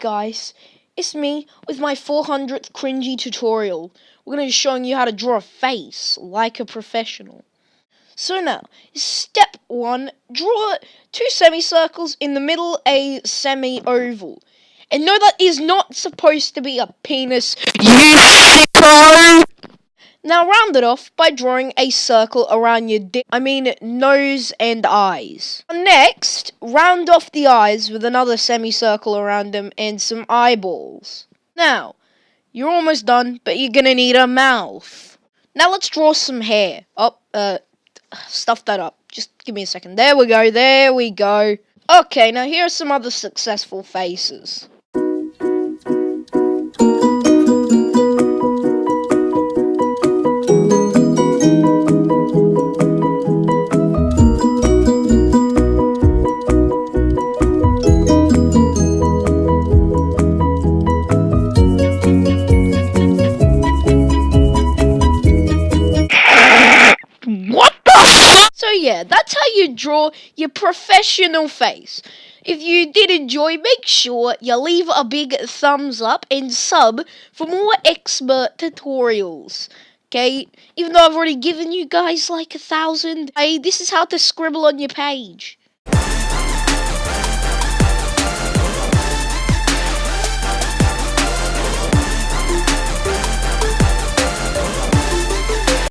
guys, it's me with my 400th cringy tutorial. We're going to be showing you how to draw a face like a professional. So now, step 1, draw 2 semicircles, in the middle a semi-oval. And no, that is not supposed to be a penis, you sicko! Now round it off by drawing a circle around your nose and eyes. Next, round off the eyes with another semicircle around them and some eyeballs. Now, you're almost done, but you're gonna need a mouth. Now let's draw some hair. Stuff that up. Just give me a second. There we go. Okay, now here are some other successful faces. So yeah, that's how you draw your professional face. If you did enjoy, make sure you leave a big thumbs up and sub for more expert tutorials. Okay, even though I've already given you guys like 1,000, this is how to scribble on your page.